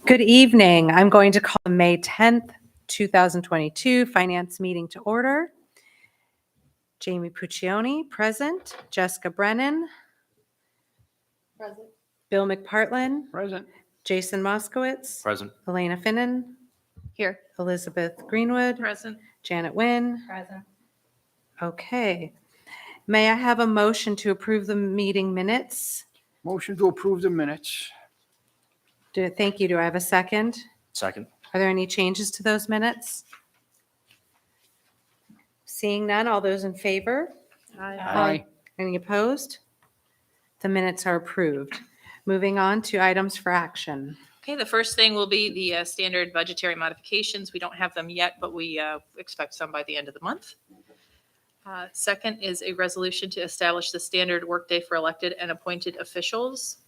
Good evening. I'm going to call the May 10th, 2022 Finance Meeting to order. Jamie Puccioni, present. Jessica Brennan. Present. Bill McPartlin. Present. Jason Moskowitz. Present. Elena Finnan. Here. Elizabeth Greenwood. Present. Janet Wynn. Present. Okay. May I have a motion to approve the meeting minutes? Motion to approve the minutes. Thank you. Do I have a second? Second. Are there any changes to those minutes? Seeing none, all those in favor? Aye. Any opposed? The minutes are approved. Moving on to items for action. Okay, the first thing will be the standard budgetary modifications. We don't have them yet, but we expect some by the end of the month. Second is a resolution to establish the standard workday for elected and appointed officials.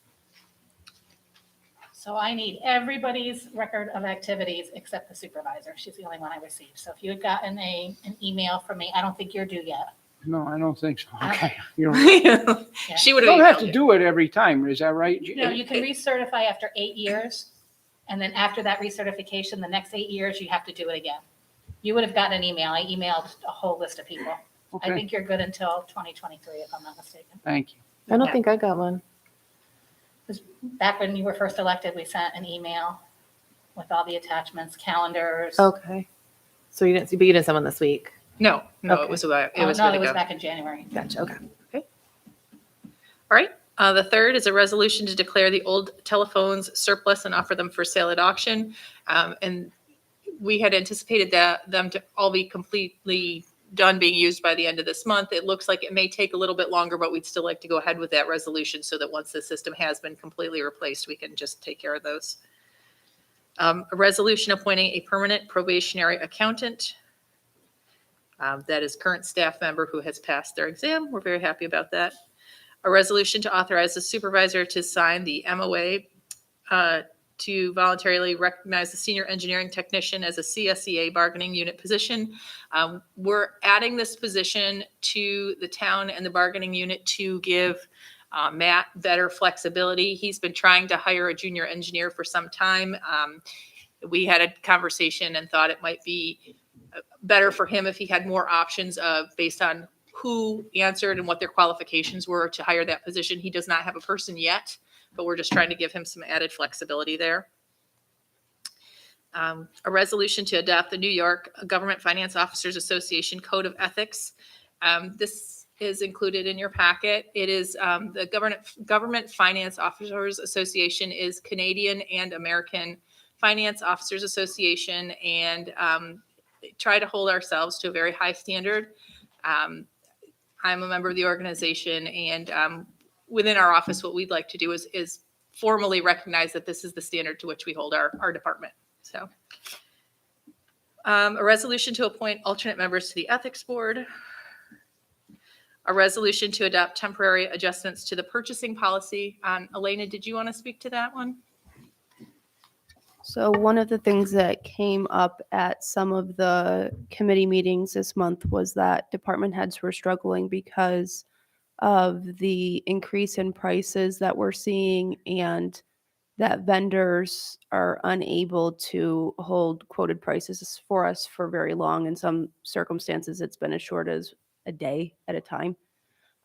So I need everybody's record of activities except the supervisor. She's the only one I received. So if you had gotten an email from me, I don't think you're due yet. No, I don't think so. Okay. You don't, She you would don't have to have. do it every time, is that right? No, you can recertify after 8 years. And then after that recertification, the next 8 years, you have to do it again. You would have gotten an email. I emailed a whole list of people. I Okay, think you're good until 2023, if I'm not mistaken. thank you. I don't Yeah. think I got one. Back when you were first elected, we sent an email with all the attachments, calendars. Okay. So you didn't see, but you didn't send one this week. No, Okay. it was Oh, good no, to it was go. back in January. Gotcha. Okay. All right. The third is a resolution to declare the old telephones surplus and offer them for sale at auction. And we had anticipated them to all be completely done being used by the end of this month. It looks like it may take a little bit longer, but we'd still like to go ahead with that resolution so that once the system has been completely replaced, we can just take care of those. A resolution appointing a permanent probationary accountant. That is current staff member who has passed their exam. We're very happy about that. A resolution to authorize the supervisor to sign the MOA to voluntarily recognize the senior engineering technician as a CSEA bargaining unit position. We're adding this position to the town and the bargaining unit to give Matt better flexibility. He's been trying to hire a junior engineer for some time. We had a conversation and thought it might be better for him if he had more options based on who answered and what their qualifications were to hire that position. He does not have a person yet, but we're just trying to give him some added flexibility there. A resolution to adopt the New York Government Finance Officers Association Code of Ethics. This is included in your packet. It is the Government Finance Officers Association is Canadian and American Finance Officers Association, and try to hold ourselves to a very high standard. I'm a member of the organization, and within our office, what we'd like to do is formally recognize that this is the standard to which we hold our department. So a resolution to appoint alternate members to the ethics board. A resolution to adopt temporary adjustments to the purchasing policy. Elena, did you want to speak to that one? So one of the things that came up at some of the committee meetings this month was that department heads were struggling because of the increase in prices that we're seeing and that vendors are unable to hold quoted prices for us for very long. In some circumstances, it's been as short as a day at a time.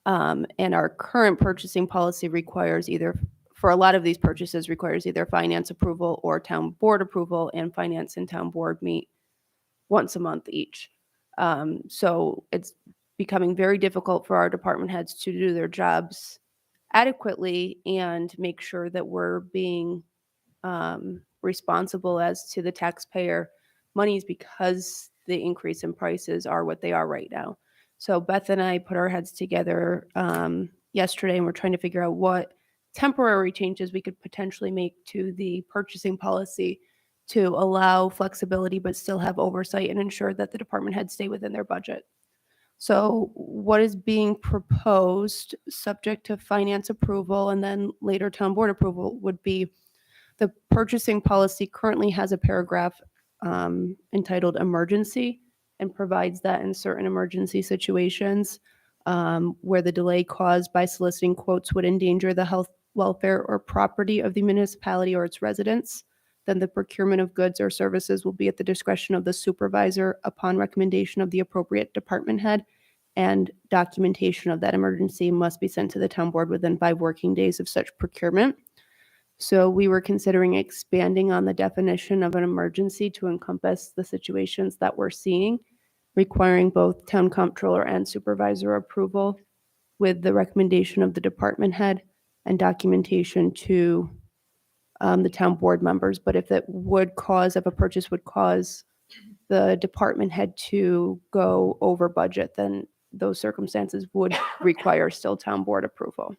And our current purchasing policy requires for a lot of these purchases requires either finance approval or town board approval, and finance and town board meet once a month each. So it's becoming very difficult for our department heads to do their jobs adequately and make sure that we're being responsible as to the taxpayer monies because the increase in prices are what they are right now. So Beth and I put our heads together yesterday, and we're trying to figure out what temporary changes we could potentially make to the purchasing policy to allow flexibility but still have oversight and ensure that the department heads stay within their budget. So what is being proposed, subject to finance approval and then later town board approval, would be the purchasing policy currently has a paragraph entitled emergency and provides that in certain emergency situations, where the delay caused by soliciting quotes would endanger the health, welfare, or property of the municipality or its residents, then the procurement of goods or services will be at the discretion of the supervisor upon recommendation of the appropriate department head, and documentation of that emergency must be sent to the town board within 5 working days of such procurement. So we were considering expanding on the definition of an emergency to encompass the situations that we're seeing, requiring both town comptroller and supervisor approval with the recommendation of the department head and documentation to the town board members. But if a purchase would cause the department head to go over budget, then those circumstances would require still town board approval.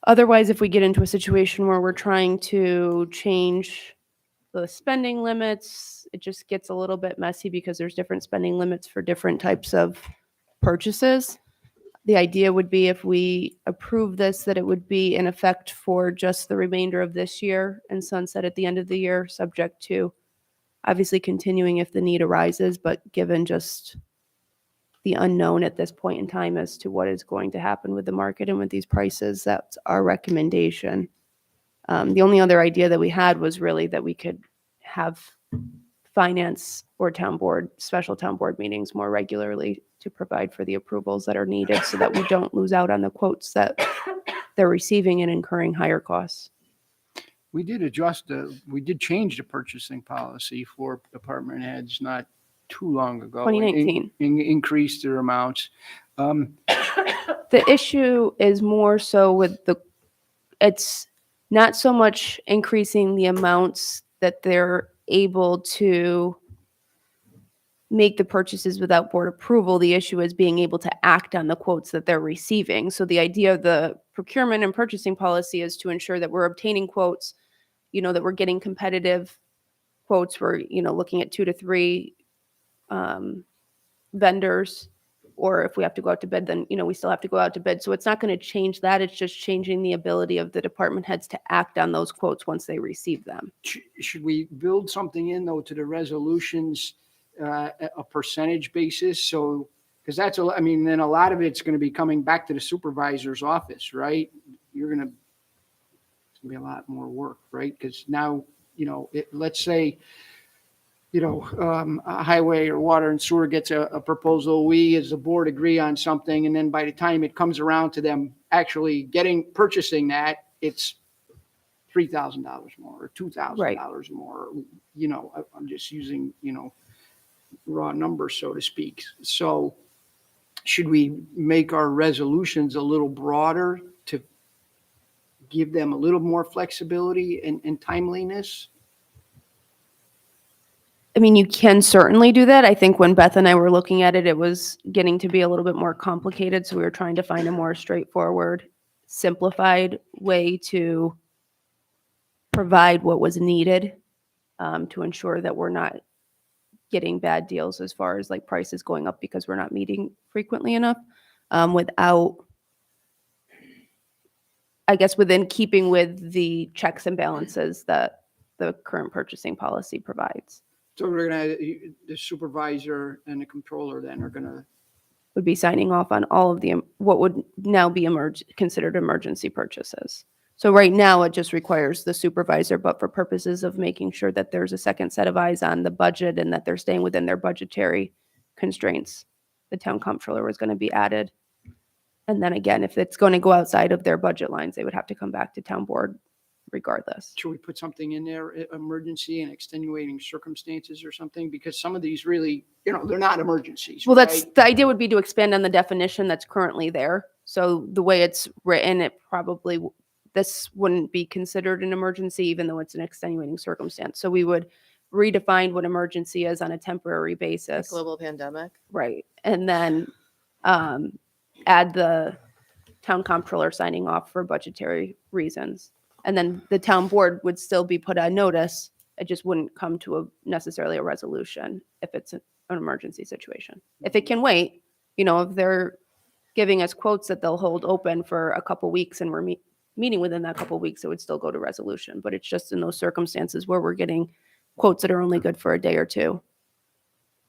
Otherwise, if we get into a situation where we're trying to change the spending limits, it just gets a little bit messy because there's different spending limits for different types of purchases. The idea would be if we approve this, that it would be in effect for just the remainder of this year and sunset at the end of the year, subject to obviously continuing if the need arises, but given just the unknown at this point in time as to what is going to happen with the market and with these prices, that's our recommendation. The only other idea that we had was really that we could have finance or town board, special town board meetings more regularly to provide for the approvals that are needed so that we don't lose out on the quotes that they're receiving and incurring higher costs. We did change the purchasing policy for department heads not too long ago. 2019. Increased their amounts. The issue is more so with it's not so much increasing the amounts that they're able to make the purchases without board approval. The issue is being able to act on the quotes that they're receiving. So the idea of the procurement and purchasing policy is to ensure that we're obtaining quotes, that we're getting competitive quotes. We're, looking at 2 to 3 vendors, or if we have to go out to bid, then, we still have to go out to bid. So it's not going to change that. It's just changing the ability of the department heads to act on those quotes once they receive them. Should we build something in though to the resolutions, a percentage basis? So, because then a lot of it's going to be coming back to the supervisor's office, right? It's going to be a lot more work, right? Because now, let's say, a highway or water and sewer gets a proposal. We as a board agree on something. And then by the time it comes around to them actually purchasing that, it's $3,000 more or $2,000 more. I'm just using, raw numbers, so to speak. So should we make our resolutions a little broader to give them a little more flexibility and timeliness? I mean, you can certainly do that. I think when Beth and I were looking at it, it was getting to be a little bit more complicated. So we were trying to find a more straightforward, simplified way to provide what was needed to ensure that we're not getting bad deals as far as like prices going up because we're not meeting frequently enough without, I guess, within keeping with the checks and balances that the current purchasing policy provides. So we're the supervisor and the controller then are gonna. Would be signing off on all of the, what would now be considered emergency purchases. So right now it just requires the supervisor, but for purposes of making sure that there's a second set of eyes on the budget and that they're staying within their budgetary constraints, the town comptroller was going to be added. And then again, if it's going to go outside of their budget lines, they would have to come back to town board regardless. Should we put something in there, emergency and extenuating circumstances or something? Because some of these really, they're not emergencies. Well, right? the idea would be to expand on the definition that's currently there. So the way it's written, this wouldn't be considered an emergency, even though it's an extenuating circumstance. So we would redefine what emergency is on a temporary basis. Global pandemic. Right. And then add the town comptroller signing off for budgetary reasons. And then the town board would still be put on notice. It just wouldn't come to necessarily a resolution if it's an emergency situation. If it can wait, if they're giving us quotes that they'll hold open for a couple weeks and we're meeting within that couple weeks, it would still go to resolution. But it's just in those circumstances where we're getting quotes that are only good for a day or two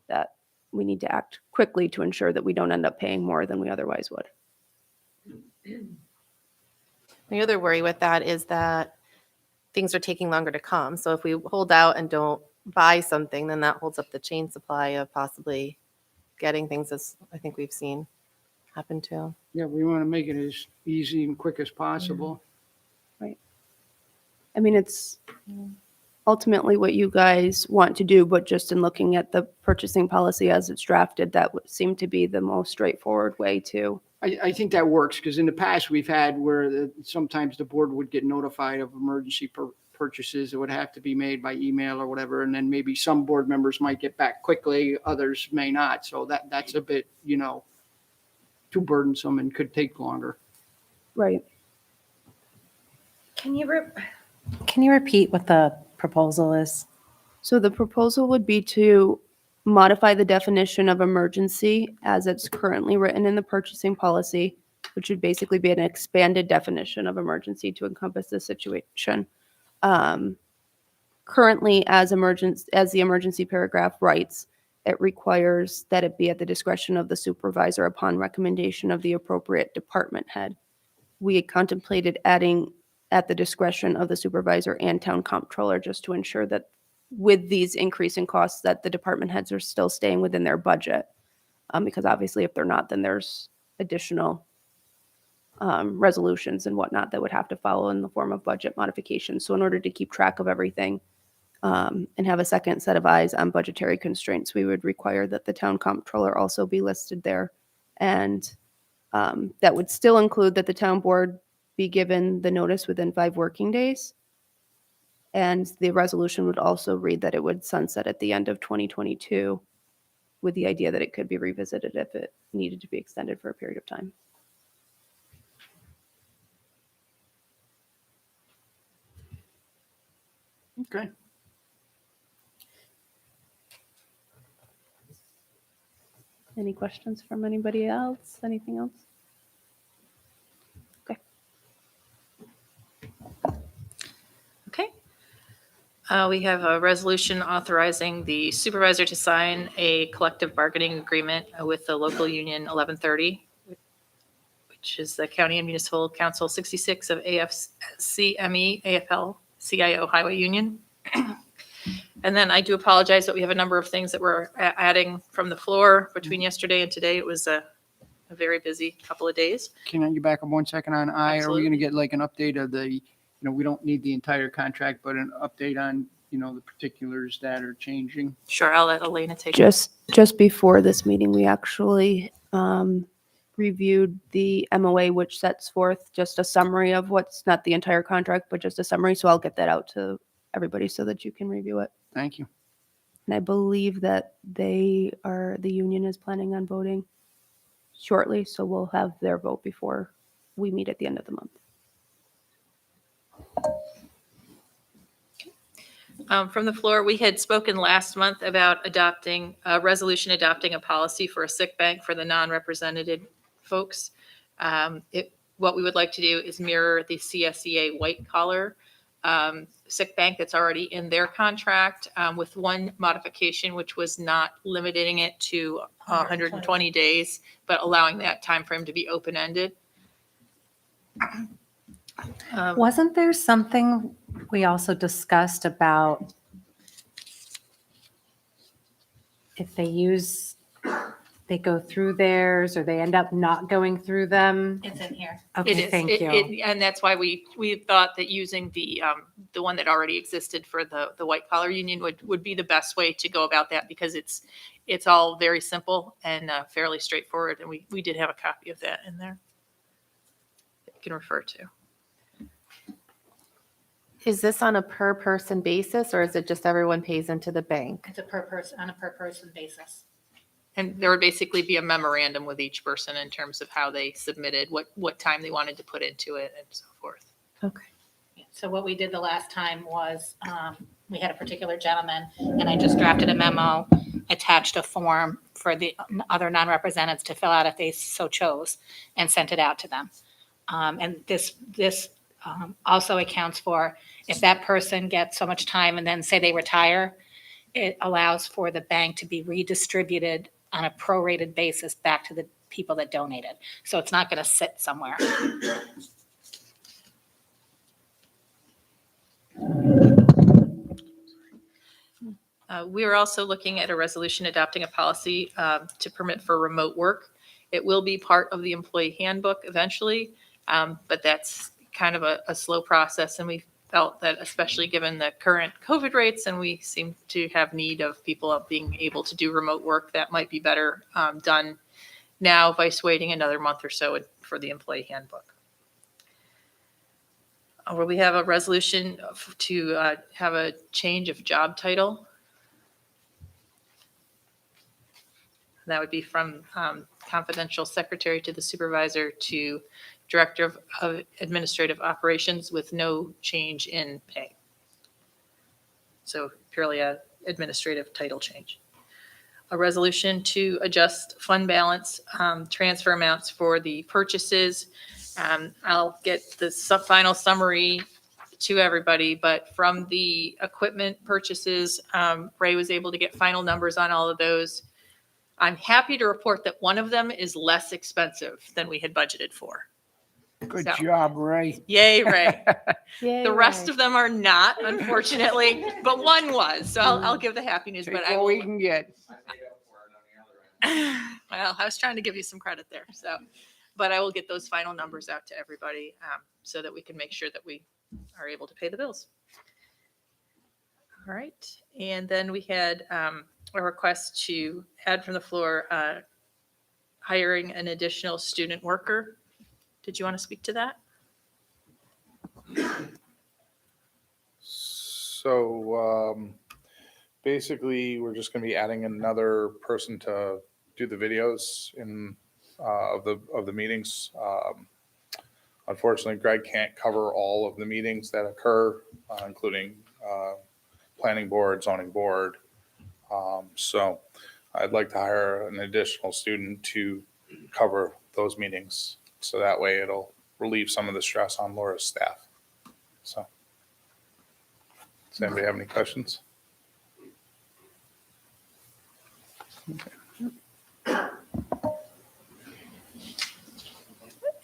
that we need to act quickly to ensure that we don't end up paying more than we otherwise would. The other worry with that is that things are taking longer to come. So if we hold out and don't buy something, then that holds up the chain supply of possibly getting things, as I think we've seen happen too. Yeah, we want to make it as easy and quick as possible. I mean, it's ultimately what you guys want to do, but just in looking at the purchasing policy as it's drafted, that would seem to be the most straightforward way to. I think that works, because in the past, we've had where sometimes the board would get notified of emergency purchases that would have to be made by email or whatever, and then maybe some board members might get back quickly, others may not. So that's a bit, too burdensome and could take longer. Right. Can you repeat what the proposal is? So the proposal would be to modify the definition of emergency as it's currently written in the purchasing policy, which would basically be an expanded definition of emergency to encompass the situation. Currently, as the emergency paragraph writes, it requires that it be at the discretion of the supervisor upon recommendation of the appropriate department head. We had contemplated adding at the discretion of the supervisor and town comptroller, just to ensure that with these increasing costs that the department heads are still staying within their budget. Because obviously if they're not, then there's additional resolutions and whatnot that would have to follow in the form of budget modifications. So in order to keep track of everything and have a second set of eyes on budgetary constraints, we would require that the town comptroller also be listed there. And that would still include that the town board be given the notice within 5 working days. And the resolution would also read that it would sunset at the end of 2022, with the idea that it could be revisited if it needed to be extended for a period of time. Okay. Any questions from anybody else? Anything else? Okay. Okay. We have a resolution authorizing the supervisor to sign a collective bargaining agreement with the local union 1130, which is the County and Municipal Council 66 of AFCME, AFL-CIO Highway Union. And then I do apologize, but we have a number of things that we're adding from the floor between yesterday and today. It was a very busy couple of days. Can you back up 1 second on I? Are we Absolutely. going to get like an update of the, we don't need the entire contract, but an update on, the particulars that are changing? Sure, I'll let Elena take it. Just before this meeting, we actually reviewed the MOA, which sets forth just a summary of what's not the entire contract, but just a summary. So I'll get that out to everybody so that you can review it. Thank you. And I believe that the union is planning on voting shortly, so we'll have their vote before we meet at the end of the month. From the floor, we had spoken last month about adopting a resolution, adopting a policy for a sick bank for the non-represented folks. What we would like to do is mirror the CSEA white collar sick bank that's already in their contract, with one modification, which was not limiting it to 120 days, but allowing that time frame to be open-ended. Wasn't there something we also discussed about if they go through theirs or they end up not going through them? It's in here. It Okay, is. thank you. And that's why we thought that using the one that already existed for the white collar union would be the best way to go about that, because it's all very simple and fairly straightforward. And we did have a copy of that in there that you can refer to. Is this on a per person basis, or is it just everyone pays into the bank? It's on a per person basis. And there would basically be a memorandum with each person in terms of how they submitted, what time they wanted to put into it and so forth. Okay. So what we did the last time was, we had a particular gentleman, and I just drafted a memo, attached a form for the other non-representatives to fill out if they so chose, and sent it out to them. And this also accounts for if that person gets so much time and then say they retire, it allows for the bank to be redistributed on a prorated basis back to the people that donated. So it's not going to sit somewhere. We are also looking at a resolution adopting a policy to permit for remote work. It will be part of the employee handbook eventually, but that's kind of a slow process. And we felt that especially given the current COVID rates, and we seem to have need of people being able to do remote work, that might be better done now versus waiting another month or so for the employee handbook. Where we have a resolution to have a change of job title. That would be from confidential secretary to the supervisor to director of administrative operations with no change in pay. So purely a administrative title change. A resolution to adjust fund balance transfer amounts for the purchases. I'll get the final summary to everybody, but from the equipment purchases, Ray was able to get final numbers on all of those. I'm happy to report that one of them is less expensive than we had budgeted for. Good So- job, Ray. Yay, Ray. Yay, The rest Ray. of them are not, unfortunately, but one was. So I'll give the happy news, Take but I what we will. can get. Well, I was trying to give you some credit there. So, but I will get those final numbers out to everybody so that we can make sure that we are able to pay the bills. All right. And then we had a request to add from the floor hiring an additional student worker. Did you want to speak to that? So basically, we're just going to be adding another person to do the videos of the meetings. Unfortunately, Greg can't cover all of the meetings that occur, including planning board, zoning board. So I'd like to hire an additional student to cover those meetings. So that way it'll relieve some of the stress on Laura's staff. So, does anybody have any questions?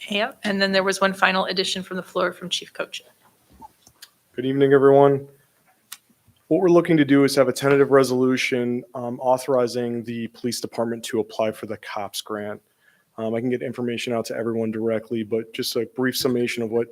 Yep. And then there was one final addition from the floor from Chief Coach. Good evening, everyone. What we're looking to do is have a tentative resolution authorizing the police department to apply for the COPS grant. I can get information out to everyone directly, but just a brief summation of what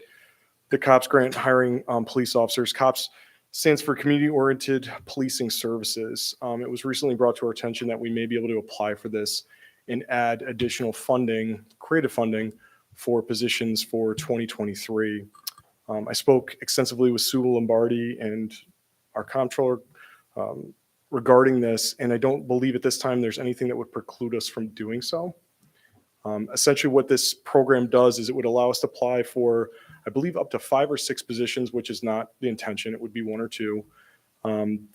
the COPS grant hiring police officers. COPS stands for Community-Oriented Policing Services. It was recently brought to our attention that we may be able to apply for this and add additional funding, creative funding, for positions for 2023. I spoke extensively with Sue Lombardi and our comptroller regarding this, and I don't believe at this time there's anything that would preclude us from doing so. Essentially what this program does is it would allow us to apply for, I believe, up to 5 or 6 positions, which is not the intention. It would be 1 or 2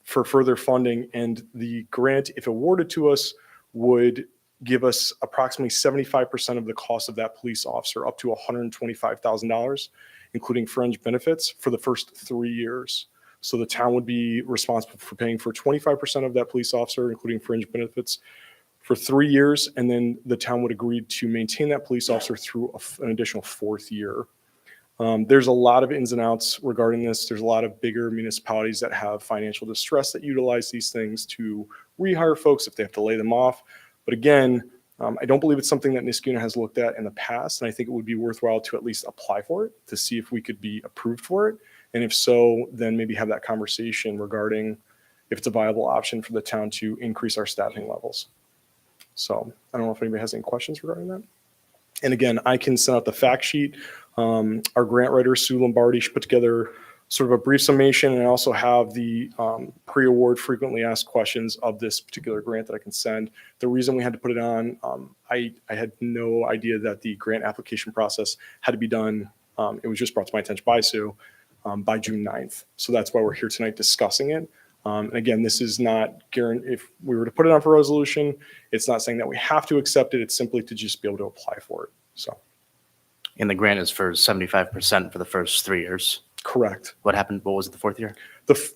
for further funding. And the grant, if awarded to us, would give us approximately 75% of the cost of that police officer, up to $125,000, including fringe benefits for the first 3 years. So the town would be responsible for paying for 25% of that police officer, including fringe benefits, for 3 years. And then the town would agree to maintain that police officer through an additional 4th year. There's a lot of ins and outs regarding this. There's a lot of bigger municipalities that have financial distress that utilize these things to rehire folks if they have to lay them off. But again, I don't believe it's something that Niskuna has looked at in the past, and I think it would be worthwhile to at least apply for it to see if we could be approved for it. And if so, then maybe have that conversation regarding if it's a viable option for the town to increase our staffing levels. So I don't know if anybody has any questions regarding that. And again, I can send out the fact sheet. Our grant writer, Sue Lombardi, she put together sort of a brief summation, and I also have the pre-award frequently asked questions of this particular grant that I can send. The reason we had to put it on, I had no idea that the grant application process had to be done. It was just brought to my attention by Sue by June 9th. So that's why we're here tonight discussing it. And again, this is not guaranteed. If we were to put it on for resolution, it's not saying that we have to accept it. It's simply to just be able to apply for it. So. And the grant is for 75% for the first 3 years. Correct. What happened? What was it the 4th year?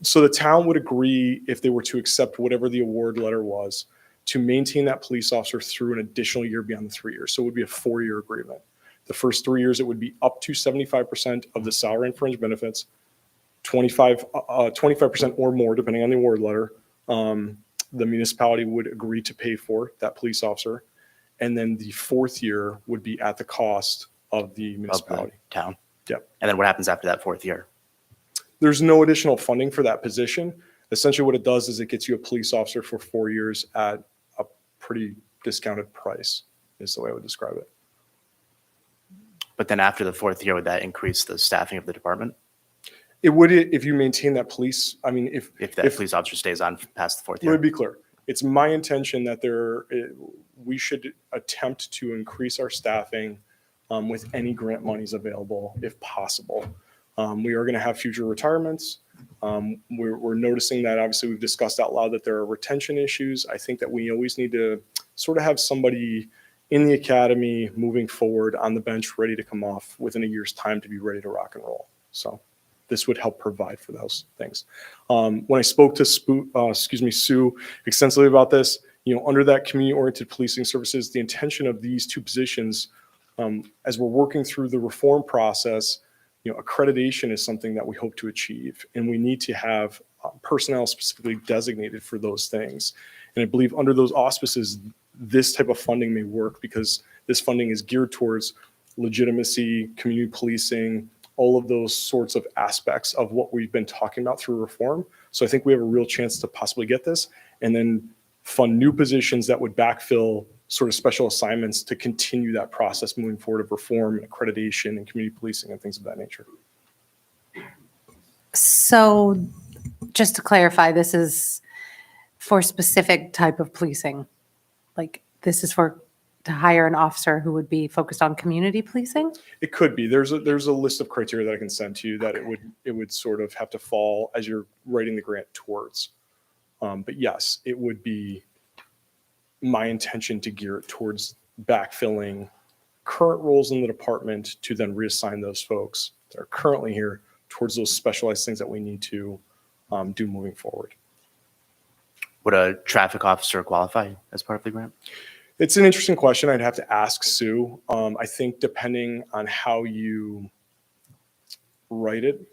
So the town would agree, if they were to accept whatever the award letter was, to maintain that police officer through an additional year beyond the 3 years. So it would be a 4-year agreement. The first 3 years, it would be up to 75% of the salary and fringe benefits, 25% or more, depending on the award letter. The municipality would agree to pay for that police officer. And then the 4th year would be at the cost of the Of the municipality. town. Yep. And then what happens after that 4th year? There's no additional funding for that position. Essentially what it does is it gets you a police officer for 4 years at a pretty discounted price, is the way I would describe it. But then after the 4th year, would that increase the staffing of the department? It would, if you maintain that police, I mean, if If police officer stays on past the 4th let me year? be clear, it's my intention that we should attempt to increase our staffing with any grant monies available if possible. We are going to have future retirements. We're noticing that, obviously we've discussed out loud that there are retention issues. I think that we always need to sort of have somebody in the academy moving forward on the bench, ready to come off within a year's time to be ready to rock and roll. So this would help provide for those things. When I spoke to Sue extensively about this, under that community-oriented policing services, the intention of these 2 positions, as we're working through the reform process, accreditation is something that we hope to achieve, and we need to have personnel specifically designated for those things. And I believe under those auspices, this type of funding may work because this funding is geared towards legitimacy, community policing, all of those sorts of aspects of what we've been talking about through reform. So I think we have a real chance to possibly get this and then fund new positions that would backfill sort of special assignments to continue that process moving forward of reform and accreditation and community policing and things of that nature. So just to clarify, this is for specific type of policing? Like this is to hire an officer who would be focused on community policing? It could be. There's a list of criteria that I can send to you that it would sort of have to fall as you're writing the grant towards. But yes, it would be my intention to gear it towards backfilling current roles in the department to then reassign those folks that are currently here towards those specialized things that we need to do moving forward. Would a traffic officer qualify as part of the grant? It's an interesting question. I'd have to ask Sue. I think depending on how you write it,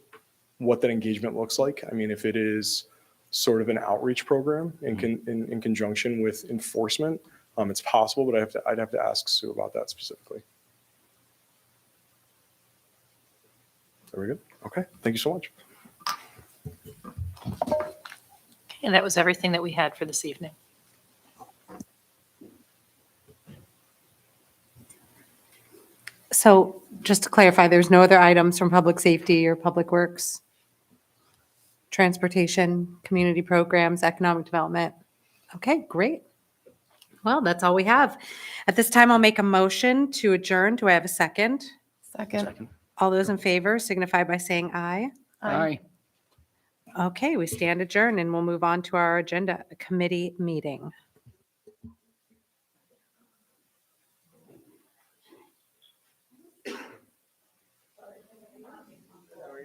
what that engagement looks like. I mean, if it is sort of an outreach program in conjunction with enforcement, it's possible, but I'd have to ask Sue about that specifically. Are we good? Okay. Thank you so much. And that was everything that we had for this evening. So just to clarify, there's no other items from public safety or public works, transportation, community programs, economic development? Okay, great. Well, that's all we have. At this time, I'll make a motion to adjourn. Do I have a second? Second. All those in favor signify by saying aye. Aye. Okay, we stand adjourned and we'll move on to our agenda committee meeting.